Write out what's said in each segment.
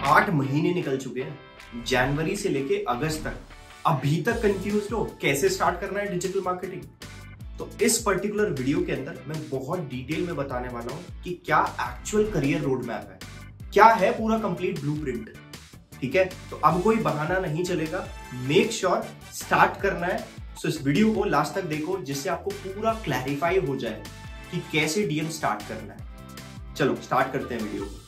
8 महीने निकल चुके हैं, जनवरी से लेके अगस्त तक। अभी तक कंफ्यूज हो कैसे स्टार्ट करना है डिजिटल मार्केटिंग? तो इस पर्टिकुलर वीडियो के अंदर मैं बहुत डिटेल में बताने वाला हूं कि क्या एक्चुअल करियर रोड मैप है, क्या है पूरा कंप्लीट ब्लूप्रिंट। ठीक है, तो अब कोई बहाना नहीं चलेगा, मेक श्योर स्टार्ट करना है। सो इस वीडियो को लास्ट तक देखो जिससे आपको पूरा क्लैरिफाई हो जाए कि कैसे डीएम स्टार्ट करना है। चलो स्टार्ट करते हैं वीडियो को।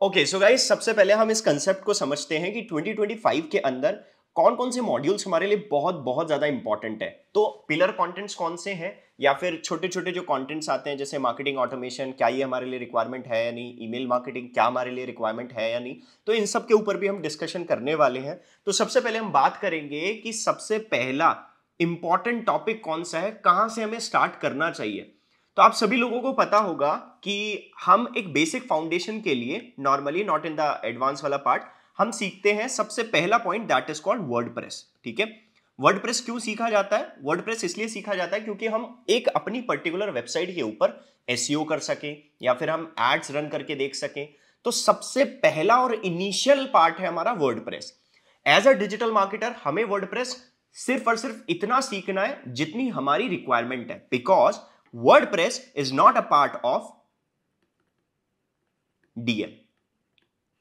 ओके सो गाइस, सबसे पहले हम इस कंसेप्ट को समझते हैं कि 2025 के अंदर कौन कौन से मॉड्यूल्स हमारे लिए बहुत बहुत ज्यादा इंपॉर्टेंट है। तो पिलर कंटेंट्स कौन से हैं, या फिर छोटे छोटे जो कंटेंट्स आते हैं जैसे मार्केटिंग ऑटोमेशन, क्या ये हमारे लिए रिक्वायरमेंट है या नहीं, ईमेल मार्केटिंग क्या हमारे लिए रिक्वायरमेंट है या नहीं, तो इन सब के ऊपर भी हम डिस्कशन करने वाले हैं। तो सबसे पहले हम बात करेंगे कि सबसे पहला इंपॉर्टेंट टॉपिक कौन सा है, कहां से हमें स्टार्ट करना चाहिए। तो आप सभी लोगों को पता होगा कि हम एक बेसिक फाउंडेशन के लिए normally, not in the advance वाला पार्ट, हम सीखते हैं सबसे पहला point that is called WordPress. ठीक है, वर्डप्रेस क्यों सीखा जाता है? वर्डप्रेस इसलिए सीखा जाता है क्योंकि हम एक अपनी पर्टिकुलर वेबसाइट के ऊपर एसईओ कर सके या फिर हम एड्स रन करके देख सकें। तो सबसे पहला और इनिशियल पार्ट है हमारा WordPress. As a digital marketer हमें वर्डप्रेस सिर्फ और सिर्फ इतना सीखना है जितनी हमारी रिक्वायरमेंट है, because WordPress is not a part of DM,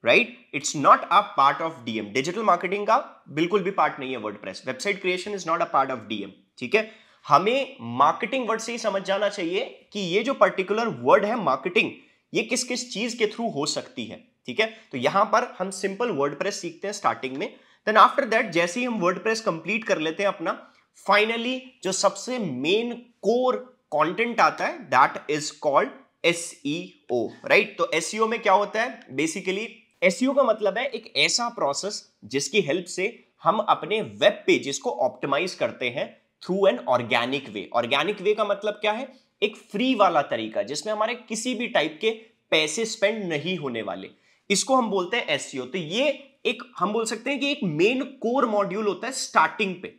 right? It's not a part of DM. Digital marketing का बिल्कुल भी पार्ट नहीं है WordPress. Website creation is not a part of DM. ठीक है, हमें मार्केटिंग वर्ड से ही समझ जाना चाहिए कि ये जो पर्टिकुलर वर्ड है मार्केटिंग, ये किस किस चीज के थ्रू हो सकती है। ठीक है, तो यहां पर हम सिंपल वर्डप्रेस सीखते हैं स्टार्टिंग में। देन आफ्टर दैट जैसे ही हम वर्डप्रेस कंप्लीट कर लेते हैं अपना, फाइनली जो सबसे मेन कोर कंटेंट आता है that is called SEO, right? तो एसईओ में क्या होता है? बेसिकली एसईओ का मतलब है एक ऐसा प्रोसेस जिसकी हेल्प से हम अपने वेब पेजेस को ऑप्टिमाइज करते हैं through an organic way. Organic way का मतलब क्या है? एक फ्री वाला तरीका जिसमें हमारे किसी भी टाइप के पैसे स्पेंड नहीं होने वाले, इसको हम बोलते हैं एसईओ। तो ये एक हम बोल सकते हैं कि एक मेन कोर मॉड्यूल होता है स्टार्टिंग पे।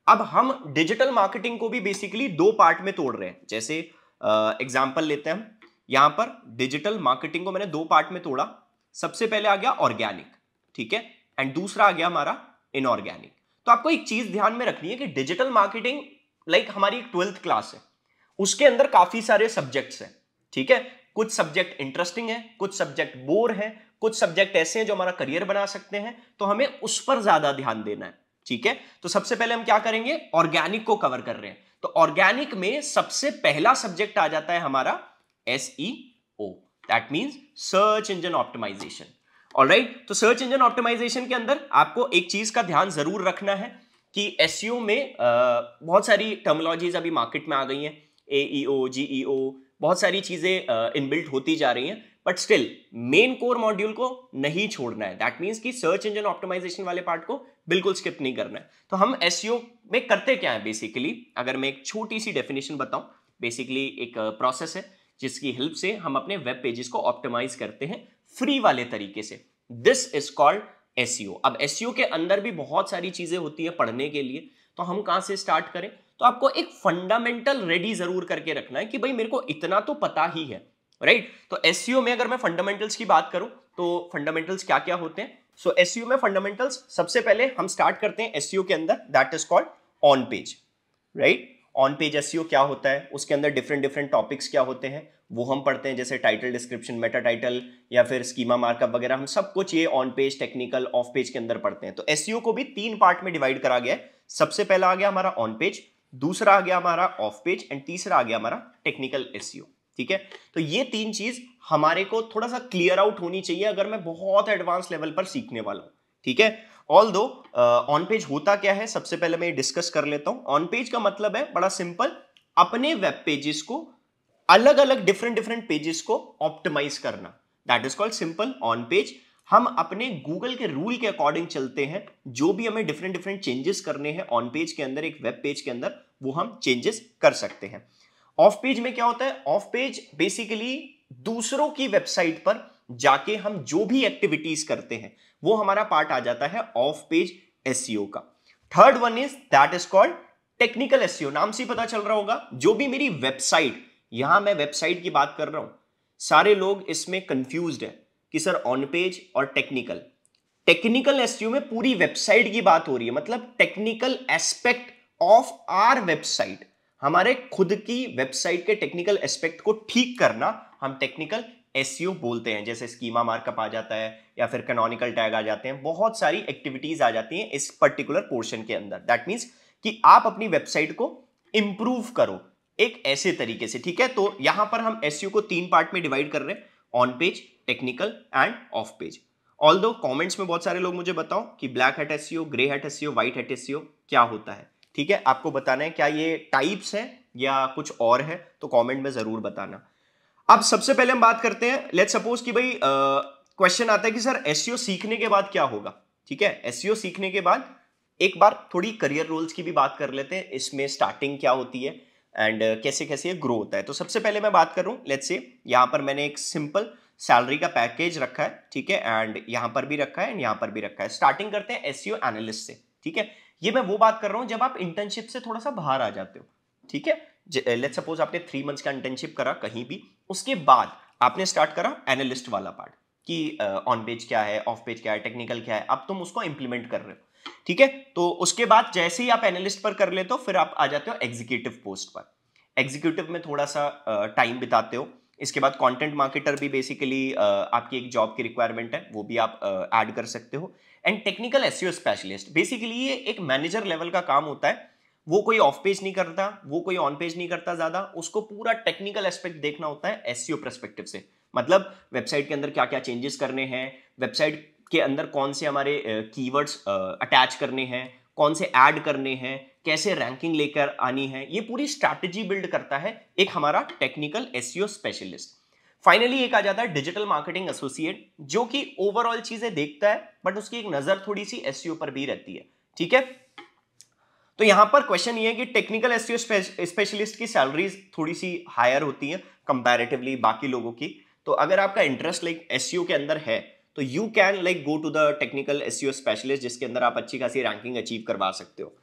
अब हम डिजिटल मार्केटिंग को भी बेसिकली दो पार्ट में तोड़ रहे हैं। जैसे एग्जांपल लेते हैं हम, यहां पर डिजिटल मार्केटिंग को मैंने दो पार्ट में तोड़ा। सबसे पहले आ गया ऑर्गेनिक, ठीक है, एंड दूसरा आ गया हमारा इनऑर्गेनिक। तो आपको एक चीज ध्यान में रखनी है कि डिजिटल मार्केटिंग लाइक हमारी एक 12th क्लास है, उसके अंदर काफी सारे सब्जेक्ट्स हैं। ठीक है, कुछ सब्जेक्ट इंटरेस्टिंग है, कुछ सब्जेक्ट बोर है, कुछ सब्जेक्ट ऐसे हैं जो हमारा करियर बना सकते हैं, तो हमें उस पर ज्यादा ध्यान देना है। ठीक है, तो सबसे पहले हम क्या करेंगे? ऑर्गेनिक को कवर कर रहे हैं। तो ऑर्गेनिक में सबसे पहला सब्जेक्ट आ जाता है हमारा SEO, that means search engine optimisation. Alright, तो सर्च इंजन ऑप्टिमाइजेशन के अंदर आपको एक चीज का ध्यान जरूर रखना है कि SEO में बहुत सारी टर्मिनोलॉजीज अभी मार्केट में आ गई हैं, AEO, GEO, बहुत सारी चीजें इनबिल्ट होती जा रही हैं, but still main core module को नहीं छोड़ना है। दैट मींस कि सर्च इंजन ऑप्टिमाइजेशन वाले पार्ट को बिल्कुल स्किप नहीं करना है। तो हम SEO में करते क्या है बेसिकली, अगर मैं एक छोटी सी डेफिनेशन बताऊं, बेसिकली एक प्रोसेस है जिसकी हेल्प से हम अपने वेब पेजेस को ऑप्टिमाइज करते हैं फ्री वाले तरीके से। This is called SEO। अब SEO के अंदर भी बहुत सारी चीजें होती है पढ़ने के लिए, तो हम कहां से स्टार्ट करें? तो आपको एक फंडामेंटल रेडी जरूर करके रखना है कि भाई मेरे को इतना तो पता ही है, राइट? तो SEO में अगर मैं फंडामेंटल्स की बात करूं तो फंडामेंटल्स क्या क्या होते हैं? सो SEO में फंडामेंटल्स सबसे पहले हम स्टार्ट करते हैं SEO के अंदर, that is called on page, right? On page SEO क्या होता है, उसके अंदर डिफरेंट डिफरेंट टॉपिक्स क्या होते हैं वो हम पढ़ते हैं, जैसे टाइटल डिस्क्रिप्शन, मेटा टाइटल या फिर स्कीमा मार्कअप वगैरह, हम सब कुछ ये on page, technical, of page के अंदर पढ़ते हैं। तो SEO को भी 3 पार्ट में डिवाइड करा गया है। सबसे पहला आ गया हमारा ऑन पेज, दूसरा आ गया हमारा ऑफ पेज, एंड तीसरा आ गया हमारा टेक्निकल SEO। ठीक है, तो ये 3 चीज हमारे को थोड़ा सा क्लियर आउट होनी चाहिए अगर मैं बहुत एडवांस लेवल पर सीखने वाला हूं। ठीक है, ऑल्दो ऑन पेज होता क्या है सबसे पहले मैं डिस्कस कर लेता हूं। ऑन पेज का मतलब है बड़ा सिंपल, अपने वेब पेजेस को अलग अलग डिफरेंट पेजेस को ऑप्टिमाइज करना, that is called simple on page. हम अपने गूगल के रूल के अकॉर्डिंग चलते हैं, जो भी हमें डिफरेंट चेंजेस करने हैं ऑन पेज के अंदर, एक वेब पेज के अंदर, वो हम चेंजेस कर सकते हैं। ऑफ पेज में क्या होता है? ऑफ पेज बेसिकली दूसरों की वेबसाइट पर जाके हम जो भी एक्टिविटीज करते हैं वो हमारा पार्ट आ जाता है ऑफ पेज SEO का। Third one is that is called technical SEO नाम से पता चल रहा होगा, जो भी मेरी वेबसाइट, यहां मैं वेबसाइट की बात कर रहा हूं, सारे लोग इसमें कंफ्यूज्ड है कि सर ऑन पेज और टेक्निकल। टेक्निकल एसईओ में पूरी वेबसाइट की बात हो रही है, मतलब technical aspect of our website, हमारे खुद की वेबसाइट के टेक्निकल एस्पेक्ट को ठीक करना हम टेक्निकल एसईओ बोलते हैं। जैसे स्कीमा मार्कअप आ जाता है या फिर कैनोनिकल टैग आ जाते हैं, बहुत सारी एक्टिविटीज आ जाती हैं इस पर्टिकुलर पोर्शन के अंदर। दैट मींस कि आप अपनी वेबसाइट को इंप्रूव करो एक ऐसे तरीके से, ठीक है। तो यहां पर हम एसईओ को 3 पार्ट में डिवाइड कर रहे हैं, on page, technical end of page. Although comments में बहुत सारे लोग मुझे बताओ कि black hat SEO, grey hat SEO, white hat SEO क्या होता है, ठीक है। आपको बताना है क्या ये टाइप्स हैं या कुछ और है, तो कमेंट में जरूर बताना। अब सबसे पहले हम बात करते हैं, लेट्स सपोज कि भाई क्वेश्चन आता है कि सर एसईओ सीखने के बाद क्या होगा, ठीक है। एसईओ सीखने के बाद एक बार थोड़ी करियर रोल्स की भी बात कर लेते हैं, इसमें स्टार्टिंग क्या होती है एंड कैसे कैसे ये ग्रो होता है। तो सबसे पहले मैं बात कर रहा हूं, लेट्स से यहां पर मैंने एक सिंपल सैलरी का पैकेज रखा है, ठीक है, एंड यहां पर भी रखा है एंड यहां पर भी रखा है। स्टार्टिंग करते हैं एसईओ एनालिस्ट से, ठीक है। ये मैं वो बात कर रहा हूं जब आप इंटर्नशिप से थोड़ा सा बाहर आ जाते हो, ठीक है। लेट्स सपोज आपने 3 मंथ्स का इंटर्नशिप करा कहीं भी, उसके बाद आपने स्टार्ट करा एनालिस्ट वाला पार्ट कि ऑन पेज क्या है, ऑफ पेज क्या है, टेक्निकल क्या है, अब तुम उसको इंप्लीमेंट कर रहे हो, ठीक है। तो उसके बाद जैसे ही आप एनालिस्ट पर कर लेते हो, फिर आप आ जाते हो एग्जीक्यूटिव पोस्ट पर। एग्जीक्यूटिव में थोड़ा सा टाइम बिताते हो। इसके बाद कंटेंट मार्केटर भी बेसिकली आपकी एक जॉब की रिक्वायरमेंट है, वो भी आप ऐड कर सकते हो। And technical SEO specialist, basically ये एक मैनेजर लेवल का काम होता है। वो कोई ऑफ पेज नहीं करता, वो कोई ऑन पेज नहीं करता ज्यादा, उसको पूरा टेक्निकल एस्पेक्ट देखना होता है एसईओ पर्सपेक्टिव से। मतलब वेबसाइट के अंदर क्या क्या चेंजेस करने हैं, वेबसाइट के अंदर कौन से हमारे कीवर्ड्स अटैच करने हैं, कौन से ऐड करने हैं, कैसे रैंकिंग लेकर आनी है, ये पूरी स्ट्रैटेजी बिल्ड करता है एक हमारा टेक्निकल एसईओ स्पेशलिस्ट। फाइनली एक आ जाता है डिजिटल मार्केटिंग एसोसिएट, जो कि ओवरऑल चीजें देखता है, बट उसकी एक नजर थोड़ी सी एसईओ पर भी रहती है, ठीक है। तो यहां पर क्वेश्चन ये है कि टेक्निकल एसईओ स्पेशलिस्ट की सैलरीज थोड़ी सी हायर होती हैं कंपैरेटिवली बाकी लोगों की। तो अगर आपका इंटरेस्ट लाइक एसईओ के अंदर है, तो you can like go to the technical SEO specialist, जिसके अंदर आप अच्छी खासी रैंकिंग अचीव करवा सकते हो।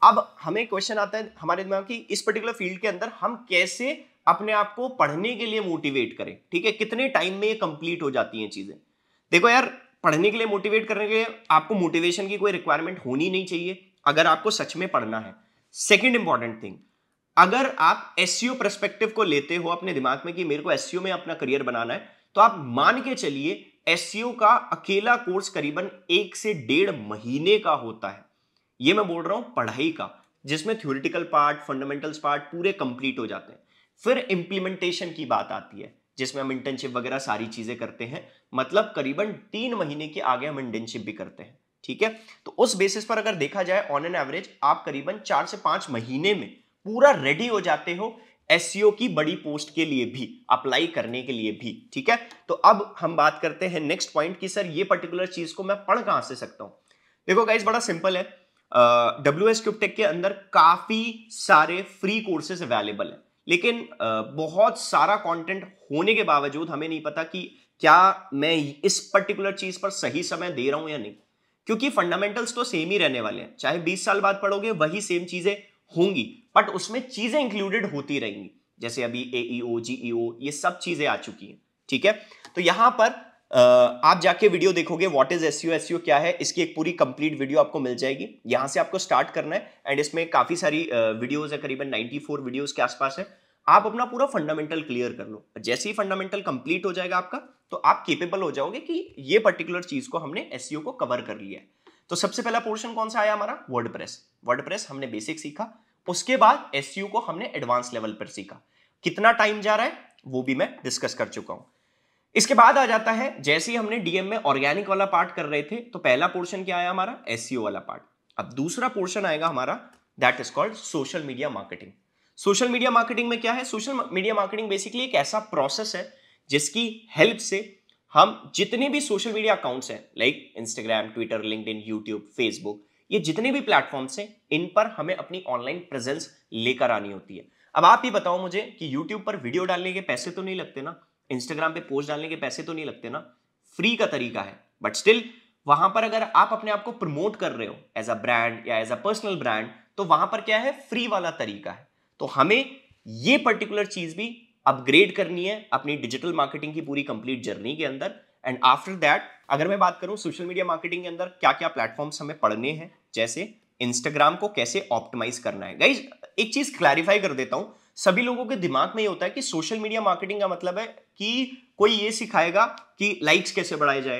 अब हमें क्वेश्चन आता है हमारे दिमाग की, इस पर्टिकुलर फील्ड के अंदर हम कैसे अपने आप को पढ़ने के लिए मोटिवेट करें, ठीक है। कितने टाइम में ये कंप्लीट हो जाती हैं चीजें। देखो यार, पढ़ने के लिए मोटिवेट करने के लिए आपको मोटिवेशन की कोई रिक्वायरमेंट होनी नहीं चाहिए, अगर आपको सच में पढ़ना है। सेकंड इंपॉर्टेंट थिंग, अगर आप एसईओ पर्सपेक्टिव को लेते हो अपने दिमाग में कि मेरे को एसईओ में अपना करियर बनाना है, तो आप मान के चलिए एसईओ का अकेला कोर्स करीबन 1 से 1.5 महीने का होता है। ये मैं बोल रहा हूं पढ़ाई का, जिसमें थ्योरेटिकल पार्ट, फंडामेंटल्स पार्ट पूरे कंप्लीट हो जाते हैं। फिर इंप्लीमेंटेशन की बात आती है, जिसमें हम इंटर्नशिप वगैरह सारी चीजें करते हैं। मतलब करीबन 3 महीने के आगे हम इंटर्नशिप भी करते हैं, ठीक है। तो उस बेसिस पर अगर देखा जाए ऑन एन एवरेज आप करीबन 4 से 5 महीने में पूरा रेडी हो जाते हो एसईओ की बड़ी पोस्ट के लिए भी, अप्लाई करने के लिए भी, ठीक है। तो अब हम बात करते हैं नेक्स्ट पॉइंट की सर ये पर्टिकुलर चीज को मैं पढ़ कहां से सकता हूं। देखो गाइस, बड़ा सिंपल है। WS क्यूबटेक के अंदर काफी सारे फ्री कोर्सेज अवेलेबल है, लेकिन बहुत सारा कंटेंट होने के बावजूद हमें नहीं पता कि क्या मैं इस पर्टिकुलर चीज पर सही समय दे रहा हूं या नहीं। क्योंकि फंडामेंटल्स तो सेम ही रहने वाले हैं, चाहे 20 साल बाद पढ़ोगे वही सेम चीजें होंगी, बट उसमें चीजें इंक्लूडेड होती रहेंगी। जैसे अभी AEO, GEO ये सब चीजें आ चुकी हैं, ठीक है। तो यहां पर आप जाके वीडियो देखोगे व्हाट इज एसईओ, एसईओ क्या है, इसकी एक पूरी कंप्लीट वीडियो आपको मिल जाएगी। यहां से आपको स्टार्ट करना है एंड इसमें काफी सारी वीडियोस है, करीबन 94 वीडियोस के आसपास है। आप अपना पूरा फंडामेंटल क्लियर कर लो, जैसे ही फंडामेंटल कंप्लीट हो जाएगा आपका, तो आप केपेबल हो जाओगे कि ये पर्टिकुलर चीज को हमने एसईओ को कवर कर लिया है। तो सबसे पहला पोर्शन कौन सा आया हमारा, वर्डप्रेस। वर्डप्रेस हमने बेसिक सीखा, उसके बाद एसईओ को हमने एडवांस लेवल पर सीखा। कितना टाइम जा रहा है वो भी मैं डिस्कस कर चुका हूं। इसके बाद आ जाता है, जैसे ही हमने डीएम में ऑर्गेनिक वाला पार्ट कर रहे थे, तो पहला पोर्शन क्या आया हमारा, एसईओ वाला पार्ट। अब दूसरा पोर्शन आएगा हमारा, that is called social media marketing. Social media marketing में क्या है, सोशल मीडिया मार्केटिंग बेसिकली एक ऐसा प्रोसेस है जिसकी हेल्प से हम जितने भी सोशल मीडिया अकाउंट्स हैं, like Instagram, Twitter, LinkedIn, YouTube, Facebook, ये जितने भी प्लेटफॉर्म्स हैं, इन पर हमें अपनी ऑनलाइन प्रेजेंस लेकर आनी होती है। अब आप ही बताओ मुझे कि यूट्यूब पर वीडियो डालने के पैसे तो नहीं लगते ना, इंस्टाग्राम पे पोस्ट डालने के पैसे तो नहीं लगते ना, फ्री का तरीका है, बट स्टिल वहां पर अगर आप अपने आप को प्रमोट कर रहे हो एज अ ब्रांड या एज अ पर्सनल ब्रांड, तो वहां पर क्या है, फ्री वाला तरीका है। तो हमें ये पर्टिकुलर चीज भी अपग्रेड करनी है अपनी डिजिटल मार्केटिंग की पूरी कंप्लीट जर्नी के अंदर। एंड आफ्टर दैट अगर मैं बात करूं सोशल मीडिया मार्केटिंग के अंदर क्या क्या प्लेटफॉर्म्स हमें पढ़ने हैं, जैसे इंस्टाग्राम को कैसे ऑप्टिमाइज करना है। गाइज एक चीज क्लैरिफाई कर देता हूं, सभी लोगों के दिमाग में ये होता है कि सोशल मीडिया मार्केटिंग का मतलब है कि कोई ये सिखाएगा कि लाइक्स कैसे बढ़ाए जाए,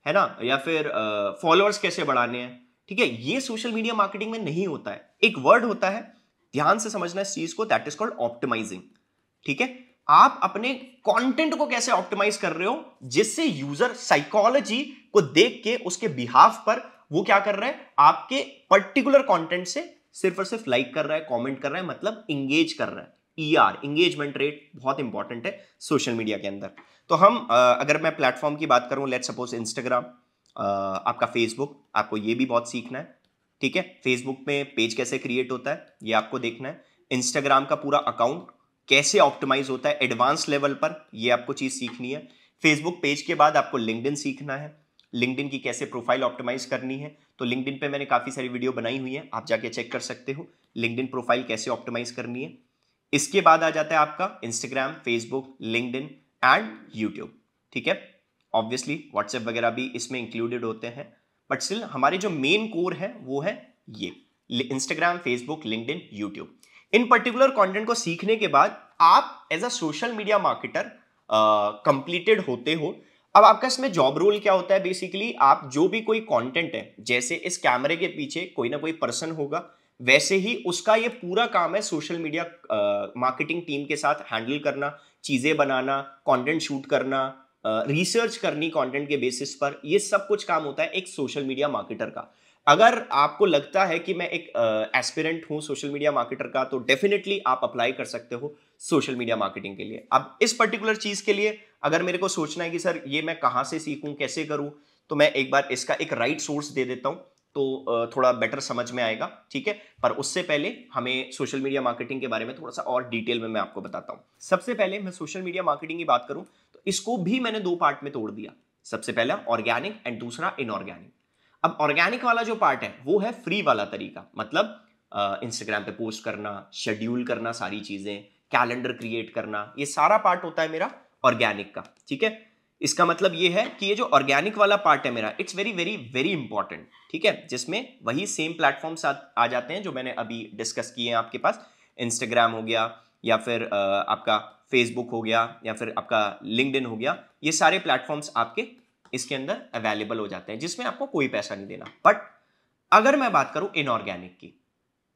है ना, या फिर फॉलोअर्स कैसे बढ़ाने हैं। ठीक है, ये सोशल मीडिया मार्केटिंग में नहीं होता है। एक वर्ड होता है, ध्यान से समझना इस चीज को, दैट इज कॉल्ड ऑप्टिमाइजिंग। ठीक है, आप अपने कंटेंट को कैसे ऑप्टिमाइज कर रहे हो जिससे यूजर साइकोलॉजी को देख के उसके बिहाफ पर वो क्या कर रहा है, आपके पर्टिकुलर कंटेंट से सिर्फ और सिर्फ लाइक कर रहा है, कमेंट कर रहा है, मतलब इंगेज कर रहा है। ईआर, इंगेजमेंट रेट, बहुत इंपॉर्टेंट है सोशल मीडिया के अंदर। तो हम अगर मैं प्लेटफॉर्म की बात करूं, लेट्स सपोज इंस्टाग्राम, आपका फेसबुक, आपको ये भी बहुत सीखना है। ठीक है, फेसबुक में पेज कैसे क्रिएट होता है ये आपको देखना है। इंस्टाग्राम का पूरा अकाउंट कैसे ऑप्टिमाइज होता है एडवांस लेवल पर, ये आपको चीज सीखनी है। फेसबुक पेज के बाद आपको लिंक्डइन सीखना है, लिंक्डइन की कैसे प्रोफाइल ऑप्टिमाइज करनी है। तो लिंक्डइन पे मैंने काफी सारी वीडियो बनाई हुई है, आप जाके चेक कर सकते हो लिंक्डइन प्रोफाइल कैसे ऑप्टिमाइज करनी है। इसके बाद आ जाता है आपका Instagram, Facebook, LinkedIn and YouTube. ठीक है, ऑब्वियसली व्हाट्सएप वगैरह भी इसमें इंक्लूडेड होते हैं, बट स्टिल हमारे जो मेन कोर है वो है ये इंस्टाग्राम, फेसबुक, लिंक्डइन, यूट्यूब। इन पर्टिकुलर कंटेंट को सीखने के बाद आप as a social media marketer completed होते हो। अब आपका इसमें जॉब रोल क्या होता है, बेसिकली आप जो भी कोई कंटेंट है, जैसे इस कैमरे के पीछे कोई ना कोई पर्सन होगा, वैसे ही उसका ये पूरा काम है सोशल मीडिया मार्केटिंग टीम के साथ हैंडल करना, चीजें बनाना, कंटेंट शूट करना, रिसर्च करनी कंटेंट के बेसिस पर। ये सब कुछ काम होता है एक सोशल मीडिया मार्केटर का। अगर आपको लगता है कि मैं एक एस्पिरेंट हूं सोशल मीडिया मार्केटर का, तो डेफिनेटली आप अप्लाई कर सकते हो सोशल मीडिया मार्केटिंग के लिए। अब इस पर्टिकुलर चीज के लिए अगर मेरे को सोचना है कि सर ये मैं कहां से सीखूं, कैसे करूं, तो मैं एक बार इसका एक राइट सोर्स दे देता हूं, तो थोड़ा बेटर समझ में आएगा। ठीक है, पर उससे पहले हमें सोशल मीडिया मार्केटिंग के बारे में थोड़ा सा और डिटेल में मैं आपको बताता हूं। सबसे पहले मैं सोशल मीडिया मार्केटिंग की बात करूं तो इसको भी मैंने दो पार्ट में तोड़ दिया। सबसे पहला ऑर्गेनिक एंड दूसरा इनऑर्गेनिक। अब ऑर्गेनिक वाला जो पार्ट है वो है फ्री वाला तरीका, मतलब इंस्टाग्राम पे पोस्ट करना, शेड्यूल करना, सारी चीजें, कैलेंडर क्रिएट करना, ये सारा पार्ट होता है मेरा ऑर्गेनिक का। ठीक है, इसका मतलब ये है कि ये जो ऑर्गेनिक वाला पार्ट है मेरा, it's very very very important. ठीक है, जिसमें वही सेम प्लेटफॉर्म्स आ जाते हैं जो मैंने अभी डिस्कस किए हैं आपके पास। इंस्टाग्राम हो गया, या फिर आपका फेसबुक हो गया, या फिर आपका लिंक्डइन हो गया, ये सारे प्लेटफॉर्म्स आपके इसके अंदर अवेलेबल हो जाते हैं, जिसमें आपको कोई पैसा नहीं देना। बट अगर मैं बात करूं इनऑर्गेनिक की,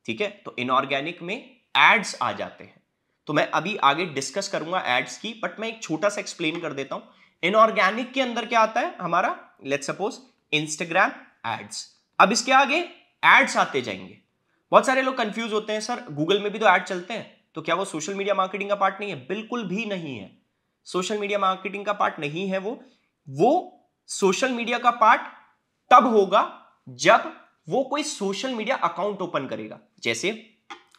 ठीक है, तो इनऑर्गेनिक में एड्स आ जाते हैं। तो मैं अभी आगे डिस्कस करूंगा एड्स की, बट मैं एक छोटा सा एक्सप्लेन कर देता हूं। इनऑर्गेनिक के अंदर क्या आता है हमारा, लेट्स सपोज इंस्टाग्राम एड्स। अब इसके आगे एड्स आते जाएंगे। बहुत सारे लोग कंफ्यूज होते हैं, सर गूगल में भी तो एड चलते हैं, तो क्या वो सोशल मीडिया मार्केटिंग का पार्ट नहीं है? बिल्कुल भी नहीं है, सोशल मीडिया मार्केटिंग का पार्ट नहीं है वो सोशल मीडिया का पार्ट तब होगा जब वो कोई सोशल मीडिया अकाउंट ओपन करेगा। जैसे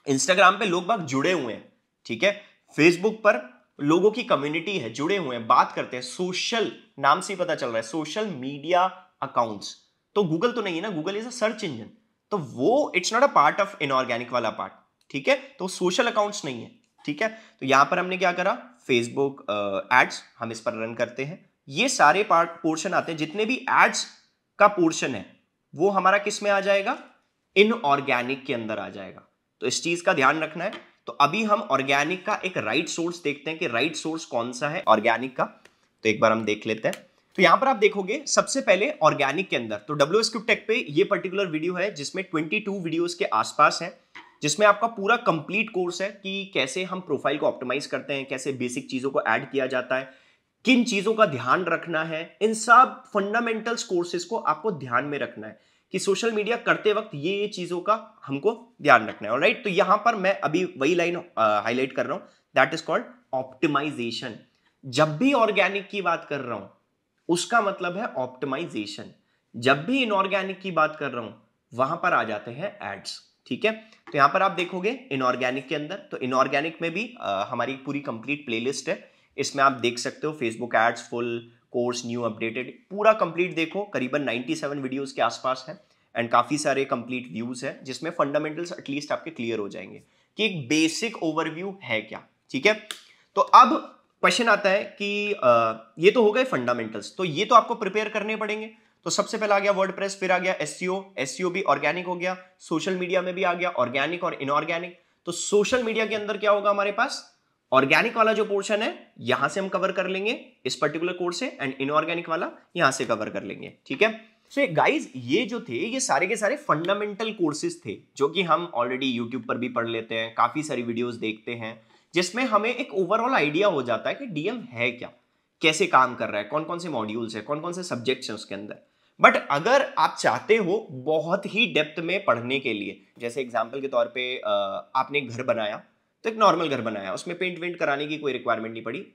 इंस्टाग्राम पे लोग बाग जुड़े हुए हैं, ठीक है, फेसबुक पर लोगों की कम्युनिटी है, जुड़े हुए हैं, बात करते हैं, सोशल नाम से ही पता चल रहा है, सोशल मीडिया अकाउंट्स। तो गूगल तो नहीं है ना, Google is a search engine, तो वो it's not a part of inorganic वाला पार्ट। ठीक है, तो सोशल अकाउंट्स नहीं है। ठीक है, तो यहां पर हमने क्या करा, फेसबुक एड्स हम इस पर रन करते हैं, ये सारे पार्ट पोर्शन आते हैं, जितने भी एड्स का पोर्शन है वो हमारा किस में आ जाएगा, इनऑर्गेनिक के अंदर आ जाएगा। तो इस चीज का ध्यान रखना है। तो अभी हम ऑर्गेनिक का एक राइट सोर्स देखते हैं कि राइट सोर्स कौन सा है ऑर्गेनिक का, तो एक बार हम देख लेते हैं। तो यहां पर आप देखोगे सबसे पहले ऑर्गेनिक के अंदर, तो WSQ टेक पे ये पर्टिकुलर वीडियो है जिसमें 22 वीडियोस के आसपास है, जिसमें आपका पूरा कंप्लीट कोर्स है कि कैसे हम प्रोफाइल को ऑप्टिमाइज करते हैं, कैसे बेसिक चीजों को ऐड किया जाता है, किन चीजों का ध्यान रखना है, इन सब फंडामेंटल्स कोर्सेज को आपको ध्यान में रखना है कि सोशल मीडिया करते वक्त ये चीजों का हमको ध्यान रखना है। ऑलराइट, तो यहां पर मैं अभी वही लाइन हाईलाइट कर रहा हूं, दैट इज कॉल्ड ऑप्टिमाइजेशन। जब भी ऑर्गेनिक की बात कर रहा हूं उसका मतलब है ऑप्टिमाइजेशन, जब भी इनऑर्गेनिक की बात कर रहा हूं वहां पर आ जाते हैं एड्स। ठीक है, तो यहां पर आप देखोगे इनऑर्गेनिक के अंदर, तो इनऑर्गेनिक में भी हमारी पूरी कंप्लीट प्लेलिस्ट है, इसमें आप देख सकते हो Facebook ads full course new updated, पूरा कंप्लीट देखो, करीबन 97 वीडियोस के आसपास है। एंड काफी सारे कंप्लीट व्यूज है जिसमें फंडामेंटल्स एटलीस्ट आपके क्लियर हो जाएंगे कि एक बेसिक ओवरव्यू है क्या। ठीक है, तो अब क्वेश्चन आता है कि ये तो हो गए फंडामेंटल्स, तो ये तो आपको प्रिपेयर करने पड़ेंगे। तो सबसे पहला आ गया वर्डप्रेस, फिर आ गया एसईओ, एसईओ भी ऑर्गेनिक हो गया, सोशल मीडिया में भी आ गया ऑर्गेनिक और इनऑर्गेनिक। तो सोशल मीडिया के अंदर क्या होगा हमारे पास, ऑर्गेनिक वाला जो पोर्शन है यहां से हम कवर कर लेंगे इस पर्टिकुलर कोर्स से, एंड इनऑर्गेनिक वाला यहां से कवर कर लेंगे। ठीक है, सो गाइज ये जो थे ये सारे के सारे फंडामेंटल कोर्सेज थे जो कि हम ऑलरेडी यूट्यूब पर भी पढ़ लेते हैं, काफी सारी वीडियोस देखते हैं, जिसमें हमें एक ओवरऑल आइडिया हो जाता है कि डीएम है क्या, कैसे काम कर रहा है, कौन कौन से मॉड्यूल्स है, कौन कौन से सब्जेक्ट्स हैं उसके अंदर। बट अगर आप चाहते हो बहुत ही डेप्थ में पढ़ने के लिए, जैसे एग्जाम्पल के तौर पे आपने एक घर बनाया, तो एक नॉर्मल घर बनाया, उसमें पेंट वेंट कराने की कोई रिक्वायरमेंट नहीं पड़ी,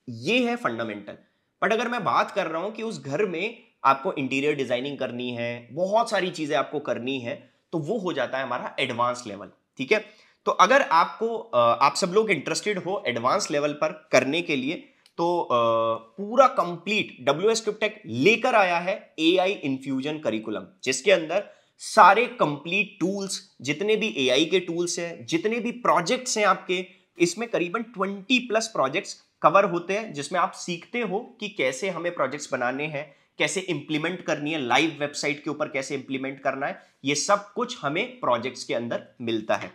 ये है फंडामेंटल। बट अगर मैं बात कर रहा हूं कि उस घर में आपको इंटीरियर डिजाइनिंग करनी है, बहुत सारी चीजें आपको करनी है, तो वो हो जाता है हमारा एडवांस लेवल। ठीक है, तो अगर आपको आप सब लोग इंटरेस्टेड हो एडवांस लेवल पर करने के लिए, तो पूरा कंप्लीट WS क्रिप्टेक लेकर आया है AI इन्फ्यूजन करिकुलम, जिसके अंदर सारे कंप्लीट टूल्स, जितने भी AI के टूल्स हैं, जितने भी प्रोजेक्ट्स हैं आपके, इसमें करीबन 20+ प्रोजेक्ट्स कवर होते हैं, जिसमें आप सीखते हो कि कैसे हमें प्रोजेक्ट्स बनाने हैं, कैसे इंप्लीमेंट करनी है, लाइव वेबसाइट के ऊपर कैसे इंप्लीमेंट करना है, ये सब कुछ हमें प्रोजेक्ट्स के अंदर मिलता है।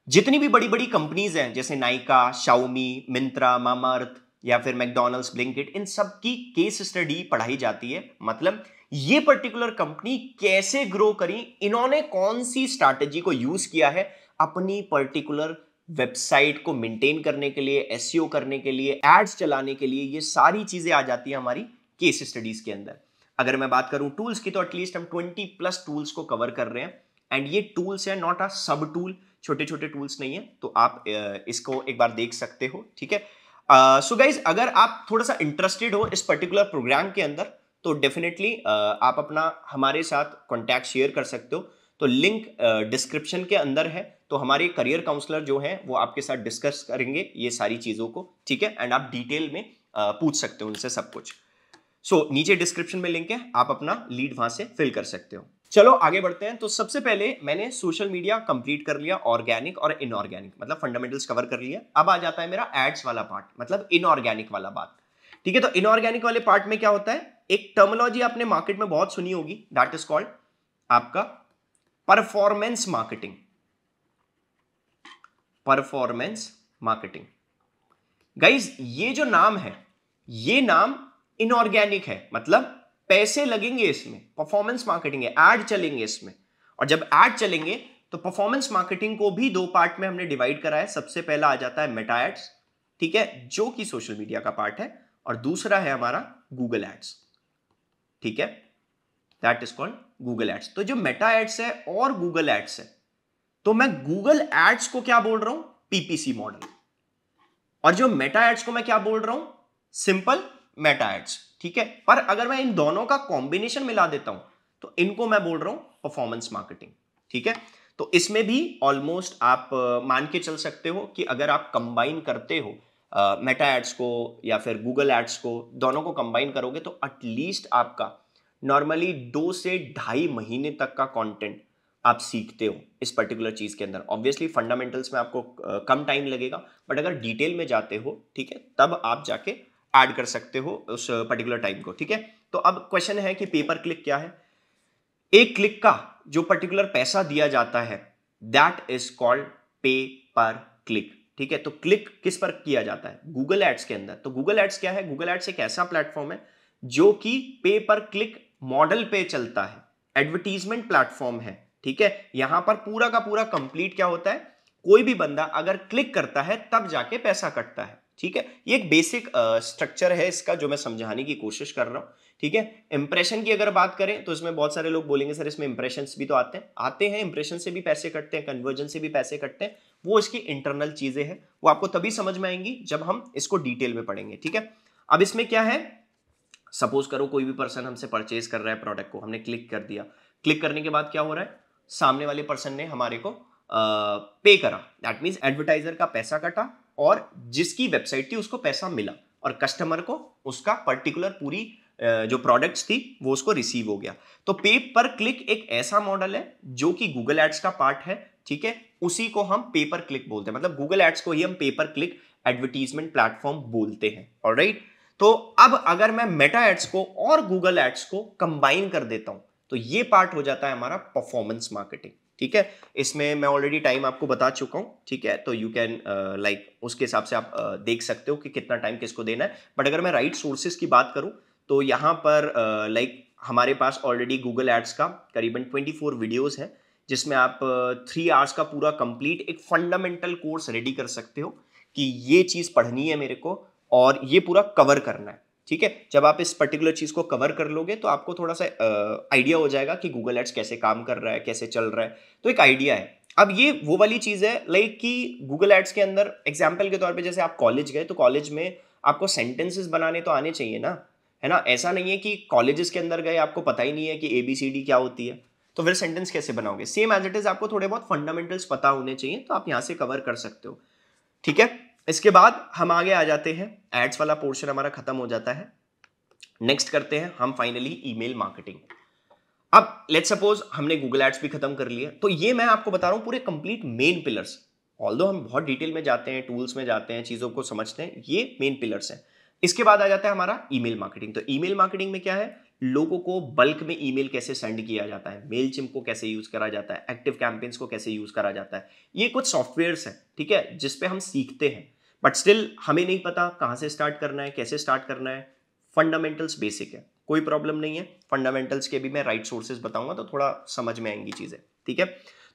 जितनी भी बड़ी बड़ी कंपनीज हैं जैसे नाइका, शाओमी, मिंत्रा, मामाअर्थ या फिर मैकडॉनल्ड्स, ब्लिंकिट, इन सब की केस स्टडी पढ़ाई जाती है। मतलब ये पर्टिकुलर कंपनी कैसे ग्रो करी, इन्होंने कौन सी स्ट्रैटेजी को यूज किया है अपनी पर्टिकुलर वेबसाइट को मेंटेन करने के लिए, एसईओ करने के लिए, एड्स चलाने के लिए, ये सारी चीजें आ जाती है हमारी केस स्टडीज के अंदर। अगर मैं बात करूं टूल्स की, तो एटलीस्ट हम 20+ टूल्स को कवर कर रहे हैं, एंड ये टूल्स है नॉट अ सब टूल, छोटे छोटे टूल्स नहीं है, तो आप इसको एक बार देख सकते हो। ठीक है, सो गाइज अगर आप थोड़ा सा इंटरेस्टेड हो इस पर्टिकुलर प्रोग्राम के अंदर, तो डेफिनेटली आप अपना हमारे साथ कॉन्टैक्ट शेयर कर सकते हो। तो लिंक डिस्क्रिप्शन के अंदर है, तो हमारे करियर काउंसलर जो हैं वो आपके साथ डिस्कस करेंगे ये सारी चीज़ों को। ठीक है, एंड आप डिटेल में पूछ सकते हो उनसे सब कुछ। सो नीचे डिस्क्रिप्शन में लिंक है, आप अपना लीड वहां से फिल कर सकते हो। चलो आगे बढ़ते हैं। तो सबसे पहले मैंने सोशल मीडिया कंप्लीट कर लिया, ऑर्गेनिक और इनऑर्गेनिक, मतलब फंडामेंटल्स कवर कर लिया। अब आ जाता है मेरा एड्स वाला पार्ट, मतलब इनऑर्गेनिक वाला बात। ठीक है, तो इनऑर्गेनिक वाले पार्ट में क्या होता है, एक टर्मिनोलॉजी आपने मार्केट में बहुत सुनी होगी, दैट इज कॉल्ड आपका performance marketing. Performance marketing guys, ये जो नाम है ये नाम इनऑर्गेनिक है, मतलब पैसे लगेंगे इसमें, परफॉर्मेंस मार्केटिंग है, ऐड चलेंगे इसमें। और जब ऐड चलेंगे तो परफॉर्मेंस मार्केटिंग को भी दो पार्ट में हमने डिवाइड करा है। सबसे पहला आ जाता है मेटा एड्स, ठीक है, जो कि सोशल मीडिया का पार्ट है, और दूसरा है हमारा गूगल एड्स। ठीक है, that is called Google ads. तो जो मेटा एड्स है और गूगल एड्स है, तो मैं गूगल एड्स को क्या बोल रहा हूं, पीपीसी मॉडल, और जो मेटा एड्स को मैं क्या बोल रहा हूं, सिंपल मेटा एड्स। ठीक है, पर अगर मैं इन दोनों का कॉम्बिनेशन मिला देता हूं तो इनको मैं बोल रहा हूं परफॉर्मेंस मार्केटिंग। ठीक है, तो इसमें भी ऑलमोस्ट आप मान के चल सकते हो कि अगर आप कंबाइन करते हो मेटा एड्स को या फिर गूगल एड्स को, दोनों को कंबाइन करोगे तो एटलीस्ट आपका नॉर्मली 2 से 2.5 महीने तक का कंटेंट आप सीखते हो इस पर्टिकुलर चीज के अंदर। ऑब्वियसली फंडामेंटल्स में आपको कम टाइम लगेगा, बट अगर डिटेल में जाते हो, ठीक है, तब आप जाके ऐड कर सकते हो उस पर्टिकुलर टाइम को। ठीक है, तो अब क्वेश्चन है कि पेपर क्लिक क्या है। एक क्लिक का जो पर्टिकुलर पैसा दिया जाता है दैट इज कॉल्ड पे पर क्लिक। ठीक है, तो क्लिक किस पर किया जाता है, गूगल एड्स के अंदर। तो गूगल एड्स क्या है, गूगल एड्स एक ऐसा प्लेटफॉर्म है जो कि पे पर क्लिक मॉडल पे चलता है, एडवर्टीजमेंट प्लेटफॉर्म है। ठीक है, यहां पर पूरा का पूरा कंप्लीट क्या होता है, कोई भी बंदा अगर क्लिक करता है तब जाके पैसा कटता है। ठीक है, ये एक बेसिक स्ट्रक्चर है इसका जो मैं समझाने की कोशिश कर रहा हूं। ठीक है, इंप्रेशन की अगर बात करें तो इसमें बहुत सारे लोग बोलेंगे सर इसमें इंप्रेशंस भी तो आते हैं, इंप्रेशन से भी पैसे कटते हैं, कन्वर्जन से भी पैसे कटते हैं, वो इसकी इंटरनल चीजें हैं, वो आपको तभी समझ में आएंगी जब हम इसको डिटेल में पढ़ेंगे। ठीक है, अब इसमें क्या है, सपोज करो कोई भी पर्सन हमसे परचेज कर रहा है प्रोडक्ट को, हमने क्लिक कर दिया, क्लिक करने के बाद क्या हो रहा है, सामने वाले पर्सन ने हमारे को पे करा, दैट मीन्स एडवर्टाइजर का पैसा कटा और जिसकी वेबसाइट थी उसको पैसा मिला, और कस्टमर को उसका पर्टिकुलर पूरी जो प्रोडक्ट्स थी वो उसको रिसीव हो गया। तो पे पर क्लिक एक ऐसा मॉडल है जो कि गूगल एड्स का पार्ट है, ठीक है, उसी को हम पे पर क्लिक बोलते हैं, मतलब गूगल एड्स को ही हम पे पर क्लिक एडवर्टीजमेंट प्लेटफॉर्म बोलते हैं। ऑलराइट, तो अब अगर मैं मेटा एड्स को और गूगल एड्स को कंबाइन कर देता हूं तो ये पार्ट हो जाता है हमारा परफॉर्मेंस मार्केटिंग, ठीक है। इसमें मैं ऑलरेडी टाइम आपको बता चुका हूं, ठीक है, तो यू कैन लाइक उसके हिसाब से आप देख सकते हो कि कितना टाइम किसको देना है। बट अगर मैं राइट सोर्सेज की बात करूं तो यहां पर लाइक हमारे पास ऑलरेडी गूगल एड्स का करीबन 24 वीडियोस हैं, जिसमें आप 3 आवर्स का पूरा कंप्लीट एक फंडामेंटल कोर्स रेडी कर सकते हो कि ये चीज पढ़नी है मेरे को और ये पूरा कवर करना है, ठीक है। जब आप इस पर्टिकुलर चीज को कवर कर लोगे तो आपको थोड़ा सा आइडिया हो जाएगा कि गूगल एड्स कैसे काम कर रहा है, कैसे चल रहा है, तो एक आइडिया है। अब ये वो वाली चीज है लाइक कि गूगल एड्स के अंदर एग्जाम्पल के तौर पे जैसे आप कॉलेज गए तो कॉलेज में आपको सेंटेंसेस बनाने तो आने चाहिए ना, है ना। ऐसा नहीं है कि कॉलेजेस के अंदर गए आपको पता ही नहीं है कि ABCD क्या होती है, तो फिर सेंटेंस कैसे बनाओगे। सेम एज इट इज आपको थोड़े बहुत फंडामेंटल्स पता होने चाहिए, तो आप यहां से कवर कर सकते हो, ठीक है। इसके बाद हम आगे आ जाते हैं, एड्स वाला पोर्शन हमारा खत्म हो जाता है। नेक्स्ट करते हैं हम फाइनली ईमेल मार्केटिंग। अब लेट्स सपोज हमने गूगल एड्स भी खत्म कर लिया, तो ये मैं आपको बता रहा हूं पूरे कंप्लीट मेन पिलर्स। ऑल्दो हम बहुत डिटेल में जाते हैं, टूल्स में जाते हैं, चीजों को समझते हैं, ये मेन पिलर्स हैं। इसके बाद आ जाता है हमारा ईमेल मार्केटिंग। तो ईमेल मार्केटिंग में क्या है, लोगों को बल्क में ईमेल कैसे सेंड किया जाता है, मेलचिम्प को कैसे यूज करा जाता है, एक्टिव कैंपेन्स को कैसे यूज करा जाता है। ये कुछ सॉफ्टवेयर्स हैं, ठीक है, जिसपे हम सीखते हैं, बट स्टिल हमें नहीं पता कहां से स्टार्ट करना है, कैसे स्टार्ट करना है। फंडामेंटल्स बेसिक है, कोई प्रॉब्लम नहीं है। फंडामेंटल्स के भी मैं राइट सोर्सेज बताऊंगा तो थोड़ा समझ में आएंगी चीजें, ठीक है।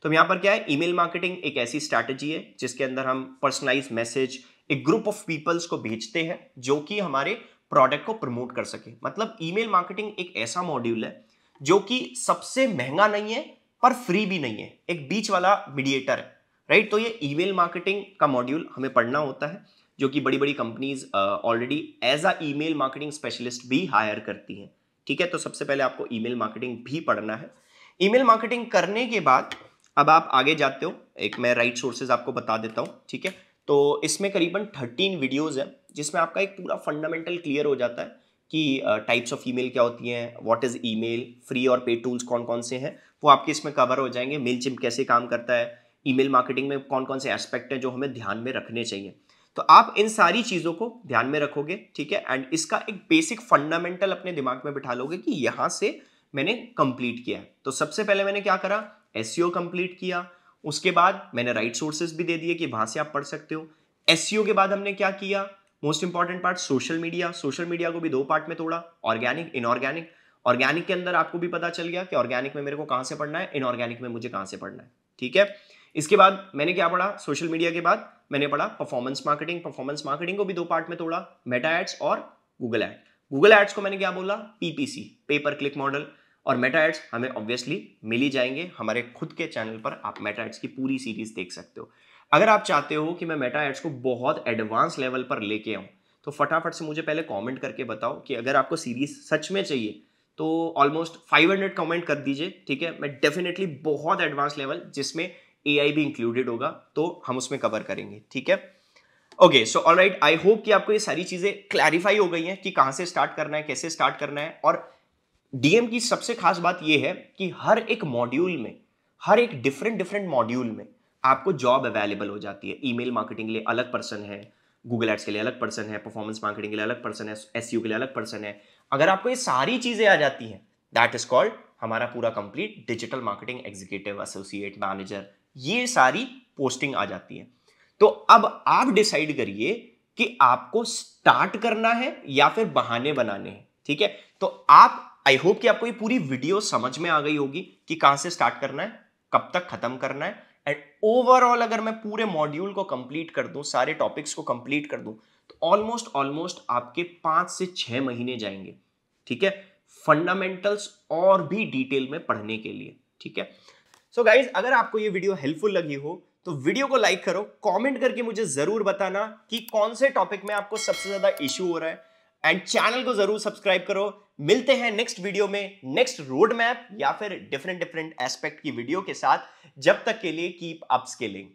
तो यहां पर क्या है, ईमेल मार्केटिंग एक ऐसी स्ट्रैटेजी है जिसके अंदर हम पर्सनलाइज मैसेज एक ग्रुप ऑफ पीपल्स को भेजते हैं जो कि हमारे प्रोडक्ट को प्रमोट कर सके। मतलब ईमेल मार्केटिंग एक ऐसा मॉड्यूल है जो कि सबसे महंगा नहीं है पर फ्री भी नहीं है, एक बीच वाला मीडिएटर है, राइट। तो ये ईमेल मार्केटिंग का मॉड्यूल हमें पढ़ना होता है, जो कि बड़ी बड़ी companies already as a email marketing specialist भी हायर करती हैं, ठीक है। तो सबसे पहले आपको ईमेल मार्केटिंग भी पढ़ना है। ईमेल मार्केटिंग करने के बाद अब आप आगे जाते हो, एक मैं राइट सोर्सेज आपको बता देता हूं, ठीक है। तो इसमें करीबन 13 वीडियोस हैं जिसमें आपका एक पूरा फंडामेंटल क्लियर हो जाता है कि टाइप्स ऑफ ईमेल क्या होती हैं, व्हाट इज ईमेल, फ्री और पेड टूल्स कौन कौन से हैं, वो आपके इसमें कवर हो जाएंगे। मेलचिम्प कैसे काम करता है, ईमेल मार्केटिंग में कौन कौन से एस्पेक्ट हैं जो हमें ध्यान में रखने चाहिए। तो आप इन सारी चीजों को ध्यान में रखोगे, ठीक है, एंड इसका एक बेसिक फंडामेंटल अपने दिमाग में बिठा लोगे कि यहां से मैंने कंप्लीट किया है। तो सबसे पहले मैंने क्या करा, एसईओ कंप्लीट किया, उसके बाद मैंने राइट सोर्सेज भी दे दिए कि वहां से आप पढ़ सकते हो। एसईओ के बाद हमने क्या किया, most important part social media. Social media को भी 2 पार्ट में तोड़ा, ऑर्गेनिक, इनऑर्गेनिक। ऑर्गेनिक के अंदर आपको भी पता चल गया कि ऑर्गेनिक में मेरे को कहां से पढ़ना है, इनऑर्गेनिक में मुझे कहां से पढ़ना है, ठीक है। इसके बाद मैंने क्या पढ़ा, सोशल मीडिया के बाद मैंने पढ़ा परफॉर्मेंस मार्केटिंग। परफॉर्मेंस मार्केटिंग को भी 2 पार्ट में तोड़ा, मेटा एड्स और गूगल एड। गूगल एड्स को मैंने क्या बोला, PPC, पे पर क्लिक मॉडल। और मेटा एड्स हमें ऑब्वियसली मिल ही जाएंगे, हमारे खुद के चैनल पर आप मेटा एड्स की पूरी सीरीज देख सकते हो। अगर आप चाहते हो कि मैं मेटा एड्स को बहुत एडवांस लेवल पर लेके आऊं तो फटाफट से मुझे पहले कमेंट करके बताओ कि अगर आपको सीरीज सच में चाहिए तो ऑलमोस्ट 500 कमेंट कर दीजिए, ठीक है। मैं डेफिनेटली बहुत एडवांस लेवल जिसमें AI भी इंक्लूडेड होगा तो हम उसमें कवर करेंगे, ठीक है। Okay, so alright, I hope कि आपको ये सारी चीजें क्लैरिफाई हो गई हैं कि कहां से स्टार्ट करना है, कैसे स्टार्ट करना है। और डीएम की सबसे खास बात यह है कि हर एक मॉड्यूल में, हर एक डिफरेंट मॉड्यूल में आपको जॉब अवेलेबल हो जाती है। ईमेल मार्केटिंग के लिए अलग पर्सन है, गूगल एड्स के लिए अलग पर्सन है, परफॉर्मेंस मार्केटिंग के लिए अलग पर्सन है, एसईओ के लिए अलग पर्सन है। अगर आपको ये सारी चीजें आ जाती हैं, दैट इज कॉल्ड हमारा पूरा complete digital marketing executive, associate, manager, ये सारी पोस्टिंग आ जाती है। तो अब आप डिसाइड करिए कि आपको स्टार्ट करना है या फिर बहाने बनाने हैं, ठीक है। तो आप, आई होप कि आपको ये पूरी वीडियो समझ में आ गई होगी कि कहां से स्टार्ट करना है, कब तक खत्म करना है, एंड ओवरऑल अगर मैं पूरे मॉड्यूल को कंप्लीट कर दूं, सारे टॉपिक्स को कंप्लीट कर दूं, तो ऑलमोस्ट आपके 5 से 6 महीने जाएंगे, ठीक है, फंडामेंटल्स और भी डिटेल में पढ़ने के लिए, ठीक है। सो गाइज, अगर आपको ये वीडियो हेल्पफुल लगी हो तो वीडियो को लाइक करो, कमेंट करके मुझे जरूर बताना कि कौन से टॉपिक में आपको सबसे ज्यादा इश्यू हो रहा है, एंड चैनल को जरूर सब्सक्राइब करो। मिलते हैं नेक्स्ट वीडियो में, नेक्स्ट रोड मैप या फिर डिफरेंट एस्पेक्ट की वीडियो के साथ। जब तक के लिए कीप अपस्किलिंग।